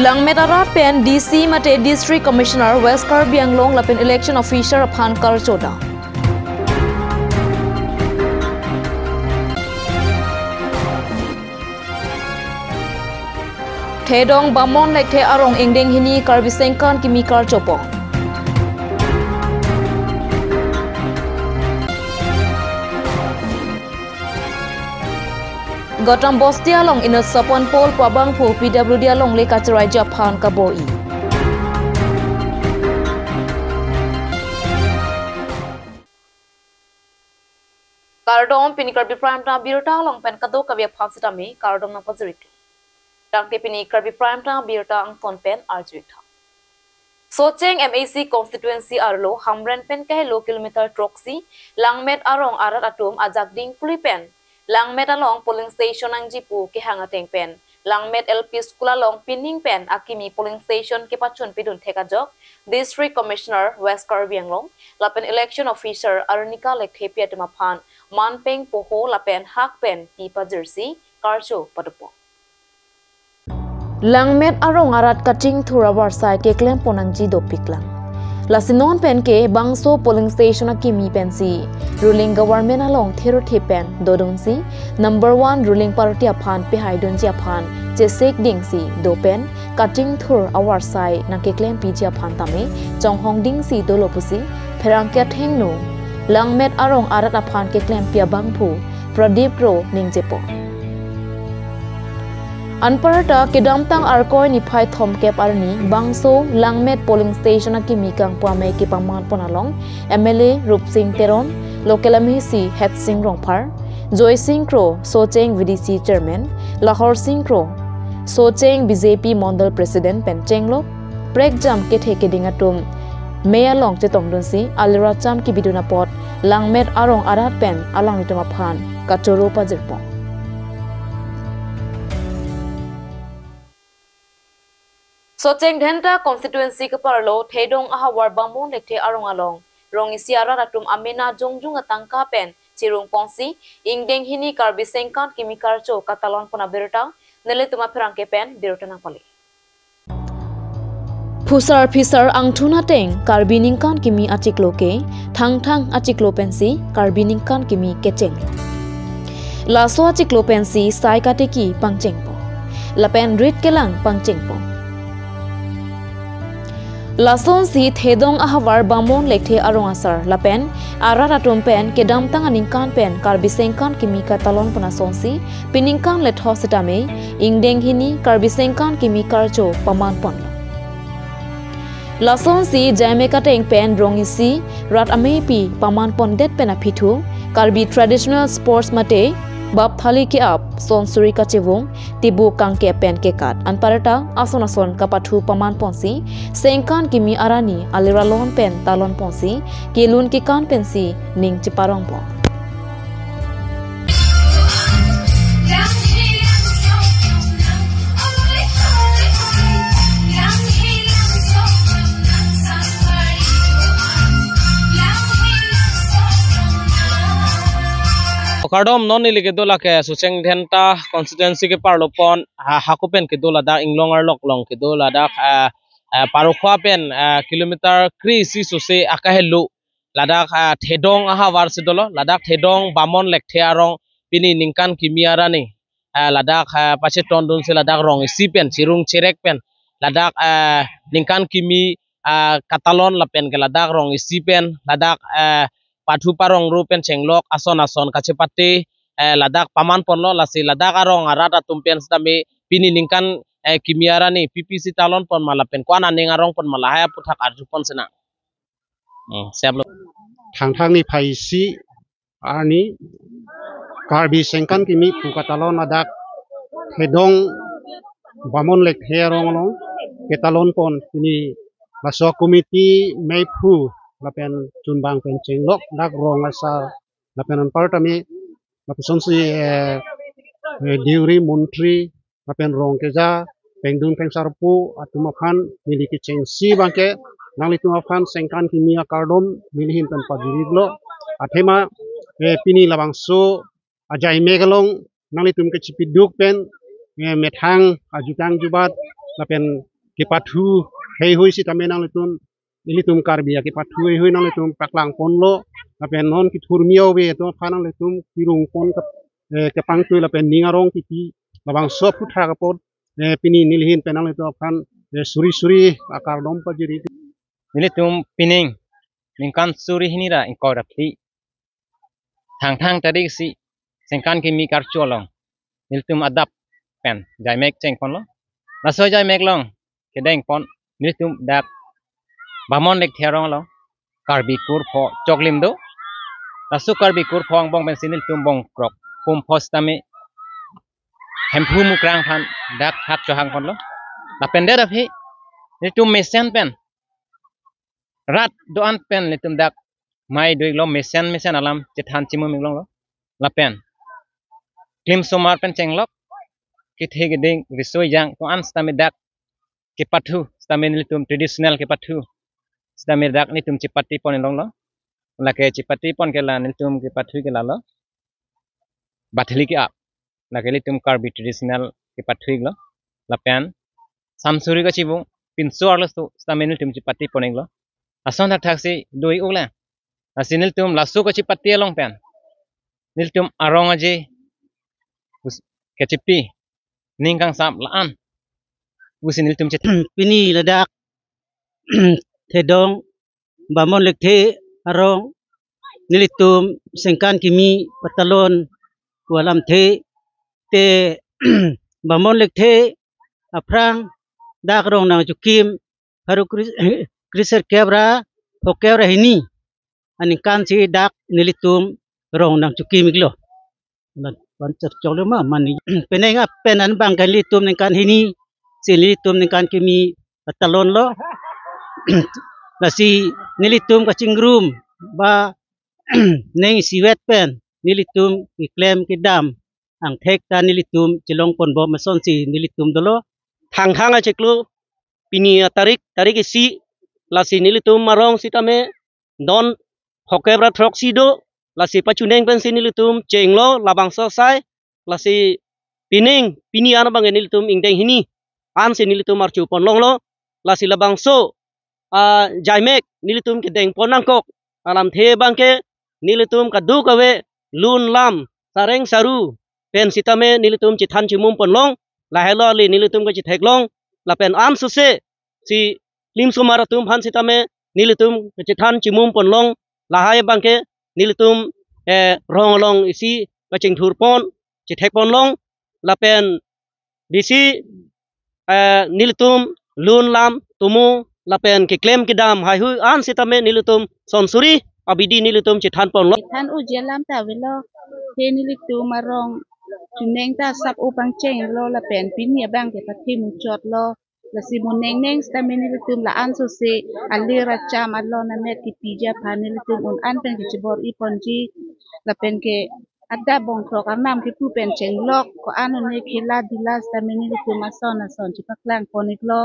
Lang Metara Pen DC Mate District Commissioner West Karbi Anglong Lapen Election Officer Phan Karchoda. Thedong Bamon Lekte Arong Ingdeng Hini Karbi Sengkan Kimi Karchopo. Gotam Bosti Along in a Sapon Pol Pabang Pu PWD Along Lake Acharai Japan Kaboi. Kardom Pini Karbi Prime Town Birta Along Penkado Kavia Pansitami, Kardom Napazirik. Dangte Pini Karbi Prime Town Birta Ang Ton Pen Arjuita. Socheng MAC constituency Arlo, Hamren Pen Kahelo kilometer Troxy, Langmet Arong Arat Atum Ajagding Pulipen. Langmet along polling station ang jipu ke hangateng pen. Langmet LP school along pinning pen akimi polling station ke pachun pidun thekajok. District Commissioner West Karbi Anglong lapen election officer Arnika Lekhepia Temaphan Manpeng Poho lapen hak pen pipa jersey karcho padupo. Langmet arong arat kaching thura warsai ke klem ponang ji do piklang. Lasinon pen ke bangso polling station akimi pensi ruling government along thero thepen dodonsi number 1 ruling party aphan pe haidon ji aphan je sek dingsi do pen cutting thur our sai na ke claim pi ji aphan tame chonghong dingsi dolopusi pherangke thengno langmet arong arat aphan ke claim pia bangphu pradeep ro ningjepo Anparata kedamtang arkoi ni phai thom kep arni bangso langmet polling station akimi kang pame ki pangman ponalong MLA Rup Singh Teron local MHC Het Singh Rongphar Joy Singh Kro Socheng VDC chairman Lahore Singh Kro Socheng BJP Mondal president Penchenglo Prekjam ke theke dingatum Meya long che tongdunsi Alira cham ki biduna pot langmet arong arat pen alang nitama phan kachoro pajirpo Socheng Dhenta constituency ke parlo Thedong ahawar bamon lekte arong along rong isiara ratum amena jongjung atangka pen chirung pongsi ingdeng hini Karbi Sengkan kimi karcho katalon pona berta nele tuma pherangke pen berta na pali Pusar pisar angthuna teng Karbi ningkan kimi achikloke thang achiklo pensi Karbi ningkan kimi kecheng laso achiklo pensi sai kateki pangchengpo lapen rit kelang pangchengpo Lason si Thedong ahawar bamon lekte arong asar lapen arat atom pen kedam tang aningkan pen Karbi Sengkan kimi katalon pona sonsi piningkan let hospitame ingdeng hini Karbi Sengkan kimi karcho paman pon Lason si jame kateng pen rongisi rat amepi paman pon det pen apithu Karbi traditional sports mate bab thali ke up son suri ka chewong tibu kang ke pen ke kat anparata ason kapathu paman ponsi sengkan kimi arani alira lon pen talon ponsi kelun ki kan pensi ning chiparong po Kardom non ni ke dola ke Socheng Dhenta constituency ke parlopon hakupen ke dola da inglongar loklong ke dola da parokha pen kilometer kri si sose akahelu ladak Thedong ahawar sidolo ladak Thedong bamon lekhe arong pini ningkan kimiara ni ladak pache tondun se ladak rong si pen chirung cherek pen ladak ningkan kimi katalon lapen ke ladak rong si pen ladak Pathu parong rupen chenglok ason kachepate ladak paman ponlo lasi ladak arong arata tumpen stame pini ningkan kimiara ni PPC talon pon malapen kwana ning arong pon malahaya puthak arju pon sena seblo thang ni phaisi arni Karbi Sengkan kimi pukatalon ladak Thedong bamon lek herong long ketalon pon ini laso komiti meipu lapen chunbang pen chenglok dak rong asa lapen partami lapen si diuri muntri lapen rong keja pengdung pengsarpu atumaphan miliki chengsi bangke nangli tumaphan Sengkan kimia kardom milihin tanpa diriglo athema pini labangso ajai megalong nangli tum ke cipiduk pen methang ajutang jubat lapen ke patu hei hui si tame nang litum ilitum karbi ke patu hei hui nang litum paklang pon lo lapen non ki thur miao be to phanang litum kirung pon ke pangtu lapen ningarong ki labang so putra ka pot pini nilhin penang litum phan suri suri akar dom pa jiri nilitum pining ningkan suri hinira inkorapti thang thang tadi si sengkan ki mi kar cholong nilitum adap pen jai mek cheng pon lo naso jai mek long ke deng pon nilitum dak bamon lek therong lo karbi kur pho choklim do naso karbi kur pho ang bong pen sinilitum bong krok pum phos tame hemphu mukrang phan dak hak cho hang pon lo la pen der aphi nilitum mesen pen rat doan pen nilitum dak mai doi lo mesen alam chethan chimu ming long lo la pen klim somar pen cheng lok ki the geding risoi jang to an stame dak ke pathu stame nilitum traditional ke pathu stame dak nitum chipati pon long lo la ke chipati pon ke la nilitum ke pathu ke la lo bathli ke ap la ke nilitum karbi traditional ke pathu lo la pen samsuri ka chibung pinso arlo stame nilitum chipati pon lo ason thak thak si doi ula asinil tum lasso ka chipati long pen nilitum arong aje ke chipi ningkang sap laan usinil tum chet pini ladak thedong bamon lekhe arong nilitum sengkan kimi patalon walam the te bamon lekhe aprang dak rong nang jukim haru kriser kebra pokebra hini ani kan si dak nilitum rong nang jukim iglo lan pancer chole ma mani penenga penan bang kan litum nang kan hini si litum nang kan kimi patalon lo nasi nilitum kacingrum ba neng siwet pen nilitum iklem kidam ang thek ta nilitum chilong pon bo mason si nilitum dolo thang thang a cheklu pini tarik isi lasi nilitum marong sitame don hokebra throk sido lasi pachuneng pen sinilitum chenglo labang so sai lasi pini ana bang nilitum ingdeng hini an sinilitum marchu pon long lo lasi labang so jaimek nilitum ke deng ponangkok alam the bangke nilitum kadu kawe lun lam sareng saru pen sitame nilitum chithan chimum ponlong lahelo li nilitum ka chithek la pen am suse si lim sumaratum phan sitame nilitum chithan chimum ponlong lahai bangke nilitum ronglong isi ka chingthur pon chithek ponlong la pen bisi nilitum lun lam tumu lapen ke claim ke dam hai hu an sitame nilitum sonsuri abidi nilitum chithan pon lo than u jelam ta velo he nilitum marong chuneng ta sap upang cheng lo la pen pin ya bang ke pathi mu chot lo la si muneng neng sta me nilitum la an so se alira cham allo na met ki pija phan nilitum un an pen ke chibor ipon ji la pen ke ada bong krok anam ke pu pen cheng lok ko anu ne khela dilas ta me nilitum ason chi paklang ponik lo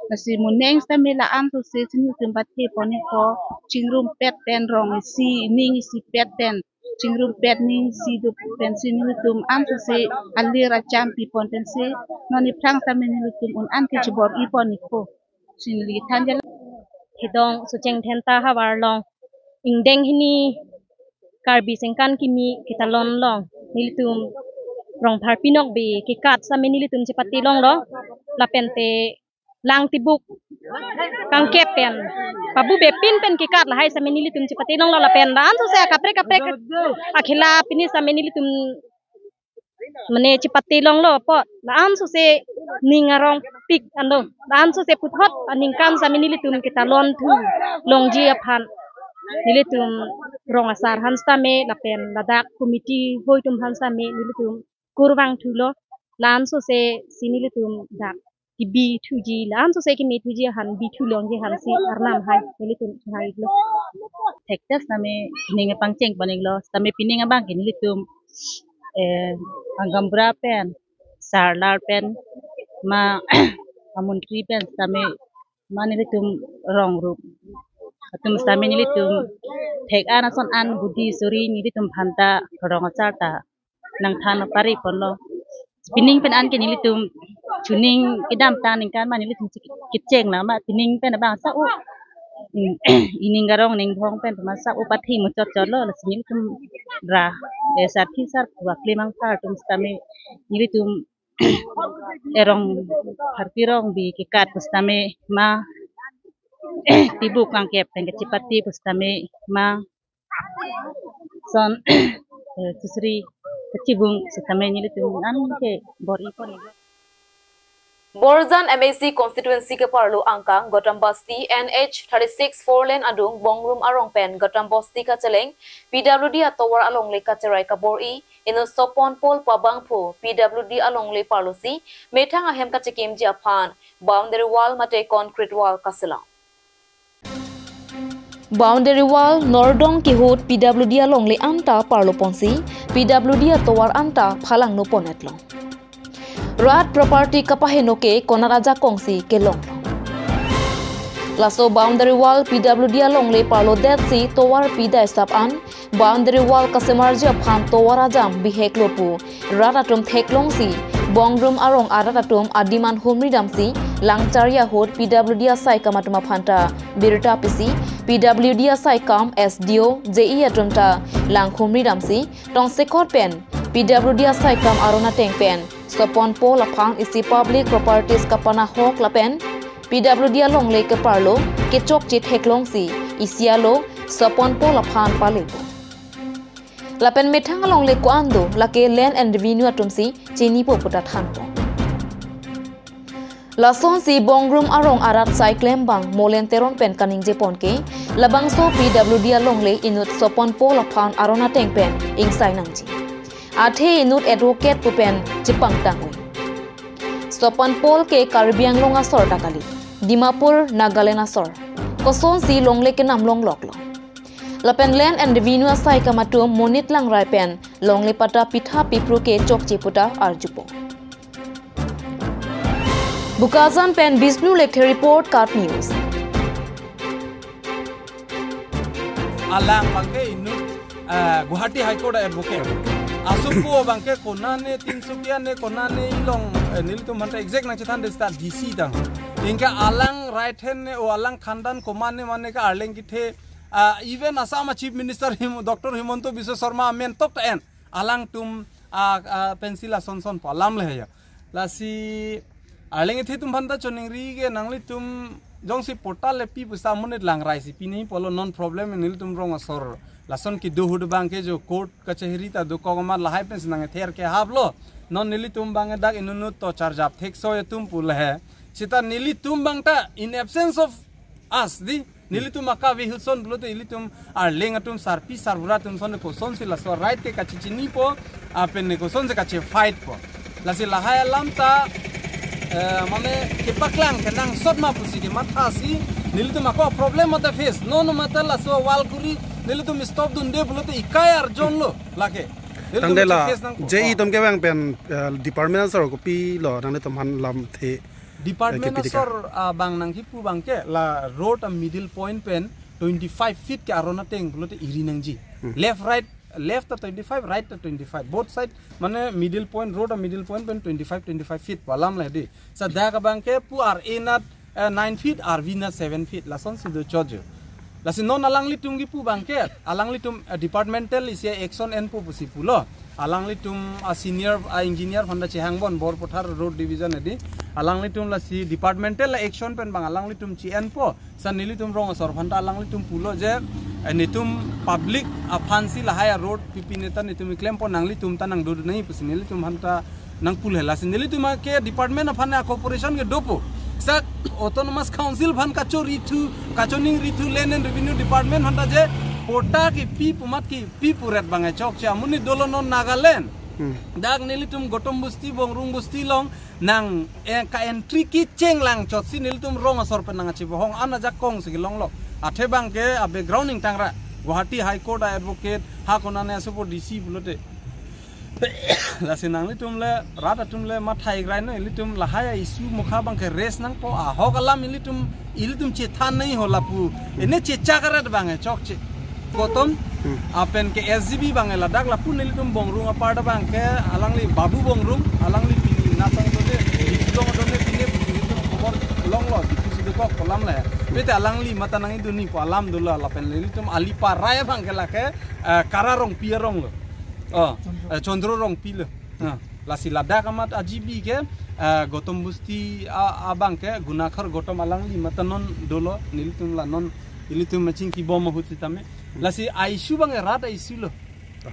nasi muneng sta mela an to se sinu tempati poni ko chingrum pet pen rong si ning si pet pen chingrum pet ning si do pen sinu tum an to se alira champi pon pen se noni prang sta meni tum un an ke chibor I poni ko sin li tanjal hidong sucheng thenta hawar long ingdeng hini karbi sengkan kimi kitalon long nilitum rong phar pinok be kikat sa nilitum chipati long lo lapente lang tibuk kang kepen pabu be pen kikat la hai sa nilitum chipati long lo lapen dan so se kapre akhila pini sa nilitum mane chipati long lo po dan so se ningarong pik ando dan so se puthot aningkam sa nilitum kitalon thu longji aphan nilitum rong asar hansta me lapen ladak committee hoitum hansta me nilitum kurwang thulo lan so se sinilitum dak tibi thuji lan so se ki me thuji han bi thulong ji han si arnam hai nilitum hai lo tektas na me ninge pangcheng ponik lo sta me pininga bang ke nilitum angambra pen sarlar pen ma amuntri pen sta me ma nilitum rong rup atum sta me nilitum thek ana son an budi suri nilitum phanta rong charta nang than pari ponlo spinning pen an ke nilitum chuning idam tan ning kan man ni tum kitcheng la ma tining pen bang sa u ining garong ning thong pen ma sa u pathi mu chot chot lo la sing tum ra de sat thi sar wa klemang par tum stame ni tum erong harpirong bi kikat stame ma tibuk angkep pen kecipati stame ma son susri kecibung stame ni tum an ke bori pon Borzan MAC constituency ke parlo angkang Gotam Basti NH 36 4 lane adung Bongrum arong pen Gotam Basti ka celeng PWD atowar along le ka cerai ka bori ino sopon pol pabangpho PWD along le parlosi methang ahem ka chikim japan boundary wall mate concrete wall kasela boundary wall nordong kihut PWD along le anta parlo ponsi PWD atowar anta phalang no ponetlong Rat property kapahenoke konaraja kongsi kelong. Laso boundary wall PWD along le parlo dead si towar pida stop an boundary wall kasemarja phan towara jam bihek lopu ratatum theklong si bongrum arong aratatum adiman humri damsi langcharia hot PWD asai kamatuma phanta birta pisi PWD asai kam SDO JE atumta lang humri damsi tong sekot pen PWD asai kam arona teng pen Sopon po lapang isi public properties kapana hok lapen PWD along le ke parlo ke chok chit heklong si isialo sopon po lapang palepo lapen methang along le ko ando lake land and revenue atumsi chini po puta thanto lason si bongrum arong arat cyclem bang molen teron pen kaning jepon ke labang so PWD along le inut sopon po lapang arona teng pen ingsai nangji Athe inut advocate pupen Jepang tangui. Sopan pol ke Karbiang longa sor takali. Dimapur Nagaland asor. Koson si longle ke nam long loklo. Lapen land and revenue asai kamatum monit lang raipen longle pata pitha pipru ke chok chiputa arjupo. Bukazan pen Bisnu Lekhe report Kat News. Alang bangke inut Guwahati High Court advocate. Asumpo bangke konane tinsukia ne konane ilong nilitum manta exact na chitan de start DC dang inka alang right hand ne o alang khandan komane mane ka arleng kithe even Assam chief minister Dr. Himanto Biswa Sharma men tok ta en alang tum pensila sonson palam le ya lasi arleng ithe tum banda choning ri ge nangli tum jongsi portal le pi pusa monet lang rai si pini polo non problem nilitum rong asor lason ki duhud bangke jo court kachehri ta do kogma lahai pens nang ther ke hablo non nili tum bang dak inunu to charge up thekso tum pul he sita nili tum bang ta in absence of us di nili tum aka vi huson blo te nili tum ar lenga tum sarpi sarbura tum son ko son sila so right ke kachichini po apen ne ko son se kache fight po lasi lahai lam ta mane ke paklang ke nang sot ma pusi ke mathasi nili tum ako problem mata face no mata la so wal kuri nili tum stop dun de bulote ikayar jon lo lake tangdela JE tom ke bang pen department sor ko pi lo nang tom han lam the department sor bang nang ki pu bang ke la road a middle point pen 25 feet ke arona teng bulote iri nang ji left to 25 right to 25 both side mane middle point road a middle point pen 25 feet palam la de sa da ka bang ke pu ar inat 9 feet ar vina 7 feet la son si do chojo lasi non alang litum gi pu bangke alang litum departmental isia action en pu pusi pulo alang litum senior engineer honda chehangbon bor pothar road division edi alang litum lasi departmental action pen bang alang litum chi en po san nilitum rong sor phanta alang litum pulo je nitum public afansi lahaya road pipineta nitum claim po nang litum tanang do nahi pusi nilitum hanta nang pul hela sin nilitum ke department of corporation ke dopo sa autonomous council van kachoning ritu land and revenue department hanta je pota ki pi pumat ki pi puret bangai chok cha muni dolonon Nagaland dag nilitum gotom busti bongrung busti long nang ka entry ki chenglang chot si nilitum rong asor penang chi bohong ana jak kong si long lo athe bang ke a backgrounding tangra Guwahati High Court advocate ha konane asupo DC bulote lasinang litum le rata tum le mathai grai no litum lahaya isu mukha bang ke res nang po a hokalam ilitum che than nahi hola pu ene che chakarat bang chok che kotom apen ke SGB bang la dak la pu litum bongrung aparta bang ke alangli babu bongrung alangli pini nasang to de kok kolam le bete alang li mata nang itu ni po alam dulu lapen li tum ali paraya bang ke lake kararong pierong lo condro rong pile lasi ladak amat ajibi ke gotom busti abang ke gunakhar gotom alang li mata non dolo nilitum la non nilitum macing ki bom huti tame lasi aisu bang rat aisu lo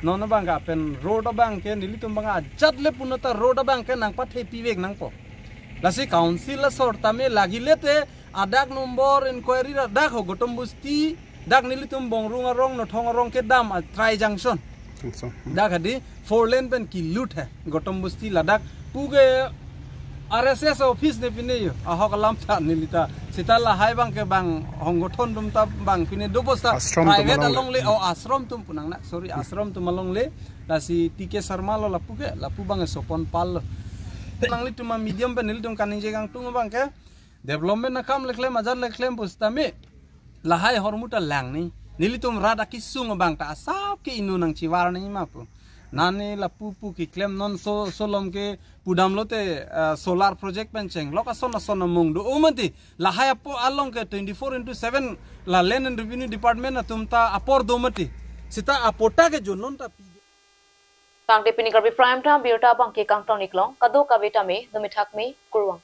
non bang ka pen road bang ke nilitum bang ajat le punata road bang ke nang pat happy weg nang po lasi council la sor tame lagi lete adak nomor inquiry dak ho gotom busti dak nilitum bongrung arong no thong arong ke dam try junction dak hadi 4 lane pen ki lut hai gotom busti ladak puge RSS office ne pine yo ahok lam tha nilita sitala hai bang ke bang hongothon dum ta bang pine dobosta private along le o ashram tum punang na sorry ashram tum along le lasi tike sarma lo lapu ke lapu bang sopon pal lang li tum medium pen nil tum kaning jegang tung bang ke development na kam lekle mazar lekle bustame lahai hormuta lang ni nilitum rada kisung bang ta asap ke inu nang chiwar ni mapu nani la pupu ki klem non solom ke pudam lote solar project pencheng loka sona mung do umati la haya po along ke 24/7 la land and revenue department na tumta apor domati sita apota ke jonon ta Kang Depini Karbi Prime Time Biota Bang ke Kang Toniklong Kado Kabeta me Dumithak me Kurwang